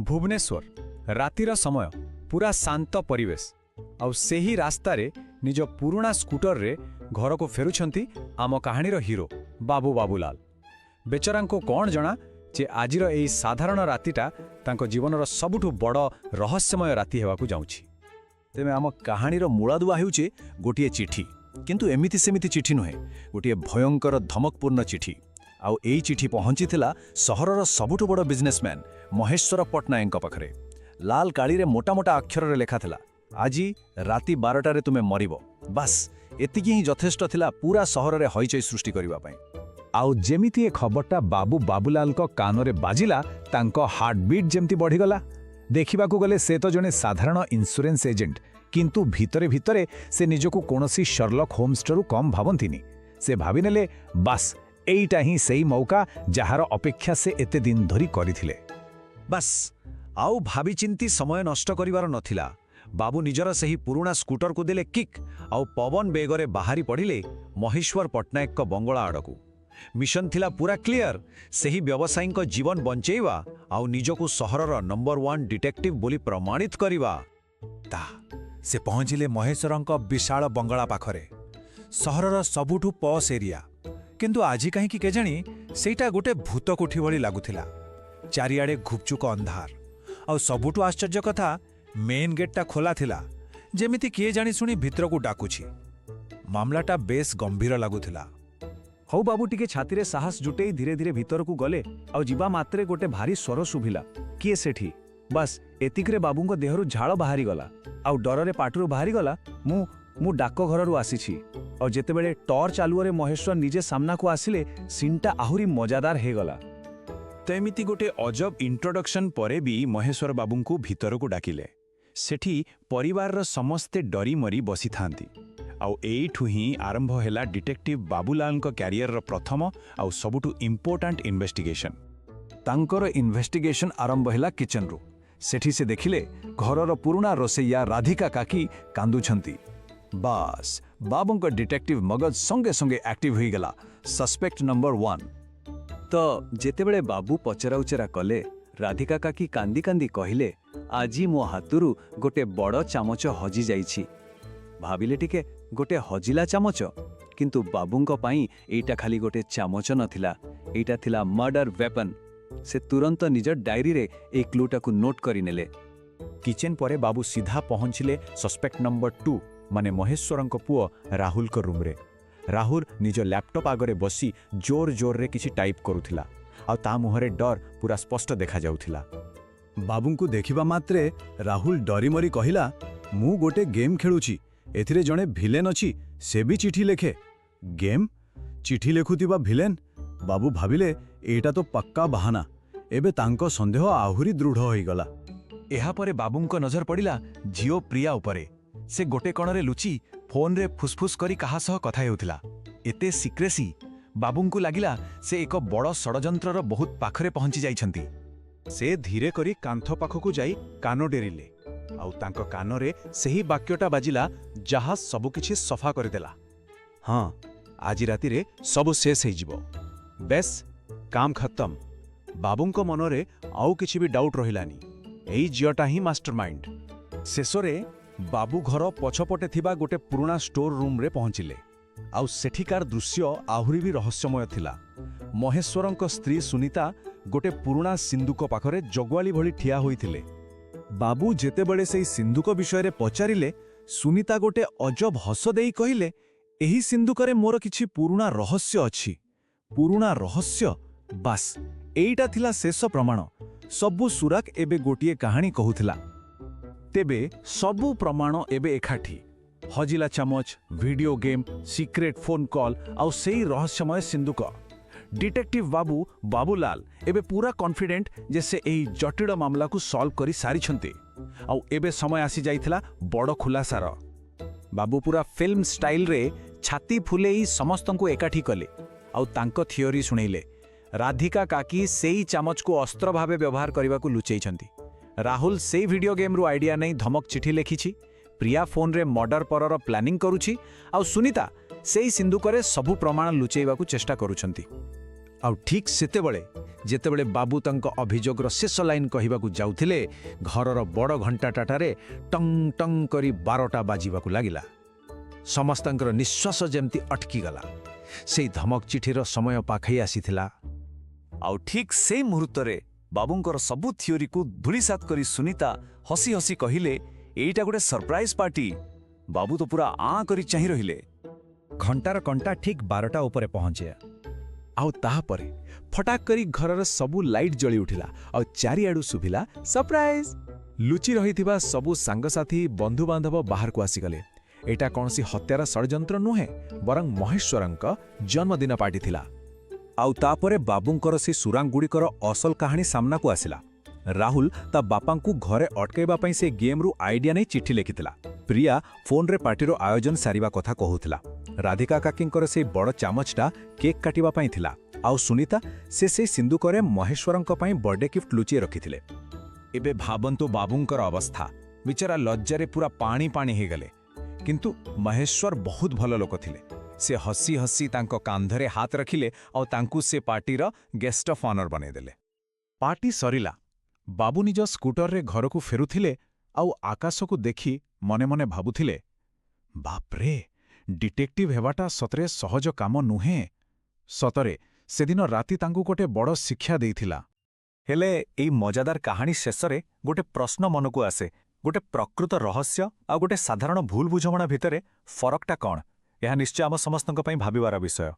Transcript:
भुवनेश्वर रातिर समय पूरा शांत परिवेश आउ सेही रास्तारे निज पुराना स्कूटर रे घर को फेरुछंती आम कहानीर हीरो बाबू बाबूलाल। बेचारा को कौन जना जे आजिर एई साधारण रातिटा तांको जीवनर सबुठु बड़ रहस्यमय राति हेबाकू जाउछि। तेमे आम कहानीर मूलादुआ हेउछि गोटिए चिठी, किंतु एमिति सेमिति चिठी नुहे, गोटिए भयंकर धमकपूर्ण चिठी। आउ एई चिठी पहुंचीथिला सहरर सबुठु बड़ बिजनेसमैन महेश्वर पट्टनायक पाखरे। लाल काली रे मोटा मोटा अक्षर रे लेखा थिला, आजी राति 12टारे तुमे मरिबो। बस एतिकी ही यथेष्ट थिला पूरा सहर रे हईचई सृष्टि करिवा पई। आउ जेमिति ए खबरटा बाबू बाबूलाल को कानरे बाजिला तांको हार्टबीट जेमति बढ़ीगला। देखिबाकू गले से तो जने साधारण इंश्योरेंस एजेंट, किंतु भितरे भितरे से निजको कोनोसी शर्लक होम्सटरू कम भावंतिनी। से भाविनेले बस एईटा ही सेई मौका जहार अपेक्षा से एते दिन धरी करिथिले। बस आउ भावी चिंती समय नष्ट करिवार नथिला। बाबू निजर सही पुराना स्कूटर को देले किक आउ पवन बेगरे बाहरी पड़िले महेश्वर पट्टनायक को बंगला आड़कू। मिशन थिला पूरा क्लियर, सही व्यवसायी को जीवन बंचेवा आउ निजको सहरर नंबर 1 डिटेक्टिव बोली प्रमाणित करिवा। ता से पहुंचिले महेश्वरंक विशाल बंगला पाखरे, सहरर सबुठु पॉस एरिया। किंतु आजि कहीं कि केजाणी सेटा गोटे भूत कोठी भली लागुथिला। चारिआडे घुपचुक अंधार आउ सबुठु आश्चर्य कथा मेन गेटटा खोला थिला, जेमिति किए जानी सुनी भितर को डाकुछि। मामलाटा बेस गंभीर लागुथिला। हौ बाबू टिके छाती रे साहस जुटे धीरे धीरे भीतर को गले आउ जीवा मात्रे गोटे भारी स्वर शुभिला। किए सेठी? बस एतिकरे बाबूंको देहरु झाळ बाहारी गला आउ डररे पाटरू बाहारी गला मु डाक घररू आसीछि। और जेतेबेले टॉर्च आलुअरे महेश्वर निजे सामना को आसिले सीनटा आहुरी मजादार हे गला। तो एमिति गोटे अजब इंट्रोडक्शन परे भी महेश्वर बाबूंको भीतर को डाकिले। सेठी परिवार समस्ते डरी मरी बसी थांती। आउ एठू ही आरंभ हैला डिटेक्टिव बाबूलाल को कैरियर प्रथम आउ सबुठु इंपोर्टेंट इन्वेस्टिगेशन। तांकर इन्वेस्टिगेशन आरंभ हैला किचन रू। सेठी से देखिले घरर पुराना रोसैया राधिका काकी कांदुछंती। बस बाबूंको डिटेक्टिव मगज संगे संगे एक्टिव हो गला। Suspect number 1। तो जेतेबेले बाबू पचरा उचरा कले, राधिका काकी कांदी कांदी कहिले, आजी मो हाथुरु गोटे बड़ चामच हजि जाइछि। भाबिले टिके गोटे हजिला चामच, किंतु बाबूंको पाई एटा खाली गोटे चामच नथिला, एटा थिला मर्डर वेपन। से तुरंत निज डायरी रे ए क्लूटा को नोट करि नेले। किचन परे बाबू सीधा पहुंचिले सस्पेक्ट नंबर 2 माने महेश्वरंको पुओ राहुल को रूम रे। राहुल निज लैपटॉप आगरे बसी जोर जोर रे किछि टाइप करुथिला आ ता मुहरे डर पूरा स्पष्ट देखा जाउथिला। बाबूंको देखिबा मात्रे राहुल डरी मरी कहिला, मु गोटे गेम खेलुछि, एथिरे जणे भिलेन अछि, से भी चिठी लेखे। गेम? चिठी लेखुतिबा भिलेन? बाबू भाबिले एटा तो पक्का बहाना। एबे तांको संदेह आहुरी दृढ़ होई गला। एहा परे बाबूंको नजर पड़िला झियो प्रिया उपरे। से गोटे कणरे लुचि फोन रे फुसफुस करी कहा सह कथा हेउथिला। एते सिक्रेसी बाबूंको लागिला से एक बड़ षडयंत्रर बहुत पाखरे पहुंची जाइछंती। से धीरे करी कांथ पाखकू जाई कानो डेरिले आउ तांको कानरे सही वाक्यटा बाजिला जहा सबु किछि सफा करदेला। हाँ, आज राति रे सबु शेष हे जिवो। बेस काम खत्म। बाबूंको मनरे आउ किछि भी डाउट रहिलानी। एई जियोटा ही मास्टरमाइंड। शेषरे बाबू घर पछपटे थिबा गोटे पुराना स्टोर रूम रे पहुंचिले। आउ सेठिकार दृश्य आहुरी भी रहस्यमय थिला। महेश्वरंको स्त्री सुनीता गोटे पुराना सिंधुक पाखरे जगवाली भली ठिया होइथिले। बाबू जेतेबेले सेई सिंधुक विषय रे पचारिले, सुनीता गोटे अजब हस देई कहिले, एही सिंधुकरे मोर किछि पुराना रहस्य अछि। पुराना रहस्य? बास एईटा थिला शेष प्रमाण। सबु सुराक एबे गोटिए कहानी कहुथिला। तेबे सबु प्रमाण एबे एकाठी। हजिला चामच, video game, secret phone call आउ सेई रहस्यमय सिंधुक। डिटेक्टिव बाबू बाबूलाल एबे पूरा कॉन्फिडेंट जे से एही जटिल मामला को सॉल्व करी सारिछंती। आउ एबे समय आसी जाइथिला बड़ खुलासार। बाबू पूरा फिल्म स्टाइल रे छाती फुलेई समस्तंको एकाठी कले आउ तांको थियोरी सुनैले। राधिका काकी सेई चामच को अस्त्र भावे व्यवहार करने को लुचैछंती। राहुल से वीडियो गेम रु आइडिया नहीं धमक चिठी लिखिछि। प्रिया फोन रे मर्डर परर प्लानिंग करुछि आउ सुनीता सेई सिंधुकरे सबु प्रमाण लुचैबा को चेष्टा करुछंती। ଆଉ ଠିକ୍ ସେତେବେଳେ ଯେତେବେଳେ ବାବୁ ତାଙ୍କ ଅଭିଯୋଗର ଶେଷ ଲାଇନ୍ କହିବାକୁ ଯାଉଥିଲେ, ଘରର ବଡ଼ ଘଣ୍ଟାଟାରେ ଟଙ୍ଗ ଟଙ୍ଗ କରି 12ଟା ବାଜିବାକୁ ଲାଗିଲା। ସମସ୍ତଙ୍କର ନିଶ୍ୱାସ ଯେମିତି ଅଟକିଗଲା। ସେଇ ଧମକ ଚିଠିର ସମୟ ପାଖେଇ ଆସିଥିଲା। ଆଉ ଠିକ୍ ସେଇ ମୁହୂର୍ତ୍ତରେ ବାବୁଙ୍କର ସବୁ ଥିଓରିକୁ ଧୂଳିସାତ କରି ସୁନିତା ହସି ହସି କହିଲେ, ଏଇଟା ଗୋଟେ ସରପ୍ରାଇଜ୍ ପାର୍ଟି। ବାବୁ ତ ପୁରା ଆଁ କରି ଚାହିଁ ରହିଲେ। ଘଣ୍ଟାର କଣ୍ଟା ଠିକ୍ 12ଟା ଉପରେ ପହଞ୍ଚେ। ଆଉ ତାହାପରେ ଫଟାକ୍ କରି ଘରର ସବୁ ଲାଇଟ୍ ଜଳି ଉଠିଲା ଆଉ ଚାରିଆଡ଼ୁ ଶୁଭିଲା ସରପ୍ରାଇଜ୍। ଲୁଚି ରହିଥିବା ସବୁ ସାଙ୍ଗସାଥୀ ବନ୍ଧୁବାନ୍ଧବ ବାହାରକୁ ଆସିଗଲେ। ଏଇଟା କୌଣସି ହତ୍ୟାର ଷଡ଼ଯନ୍ତ୍ର ନୁହେଁ, ବରଂ ମହେଶ୍ୱରଙ୍କ ଜନ୍ମଦିନ ପାର୍ଟି ଥିଲା। ଆଉ ତାପରେ ବାବୁଙ୍କର ସେ ସୁରାଙ୍ଗଗୁଡ଼ିକର ଅସଲ କାହାଣୀ ସାମ୍ନାକୁ ଆସିଲା। ରାହୁଲ ତା ବାପାଙ୍କୁ ଘରେ ଅଟକାଇବା ପାଇଁ ସେ ଗେମ୍ରୁ ଆଇଡିଆ ନେଇ ଚିଠି ଲେଖିଥିଲା। ପ୍ରିୟା ଫୋନ୍ରେ ପାର୍ଟିର ଆୟୋଜନ ସାରିବା କଥା କହୁଥିଲା। ରାଧିକା କାକିଙ୍କର ସେଇ ବଡ଼ ଚାମଚଟା କେକ୍ କାଟିବା ପାଇଁ ଥିଲା। ଆଉ ସୁନିତା ସେଇ ସିନ୍ଦୁକରେ ମହେଶ୍ୱରଙ୍କ ପାଇଁ ବର୍ଥଡେ ଗିଫ୍ଟ ଲୁଚେଇ ରଖିଥିଲେ। ଏବେ ଭାବନ୍ତୁ ବାବୁଙ୍କର ଅବସ୍ଥା। ବିଚରା ଲଜ୍ଜାରେ ପୁରା ପାଣି ପାଣି ହେଇଗଲେ। କିନ୍ତୁ ମହେଶ୍ୱର ବହୁତ ଭଲ ଲୋକ ଥିଲେ। ସେ ହସି ହସି ତାଙ୍କ କାନ୍ଧରେ ହାତ ରଖିଲେ ଆଉ ତାଙ୍କୁ ସେ ପାର୍ଟିର ଗେଷ୍ଟ ଅଫ୍ ଅନର ବନେଇଦେଲେ। ପାର୍ଟି ସରିଲା। ବାବୁ ନିଜ ସ୍କୁଟରରେ ଘରକୁ ଫେରୁଥିଲେ ଆଉ ଆକାଶକୁ ଦେଖି ମନେ ମନେ ଭାବୁଥିଲେ, ବାପ୍ରେ, ଡିଟେକ୍ଟିଭ ହେବାଟା ସତରେ ସହଜ କାମ ନୁହେଁ। ସତରେ ସେଦିନ ରାତି ତାଙ୍କୁ ଗୋଟେ ବଡ଼ ଶିକ୍ଷା ଦେଇଥିଲା। ହେଲେ ଏଇ ମଜାଦାର କାହାଣୀ ଶେଷରେ ଗୋଟେ ପ୍ରଶ୍ନ ମନକୁ ଆସେ, ଗୋଟେ ପ୍ରକୃତ ରହସ୍ୟ ଆଉ ଗୋଟେ ସାଧାରଣ ଭୁଲ ବୁଝାମଣା ଭିତରେ ଫରକଟା କ'ଣ? ଏହା ନିଶ୍ଚୟ ଆମ ସମସ୍ତଙ୍କ ପାଇଁ ଭାବିବାର ବିଷୟ।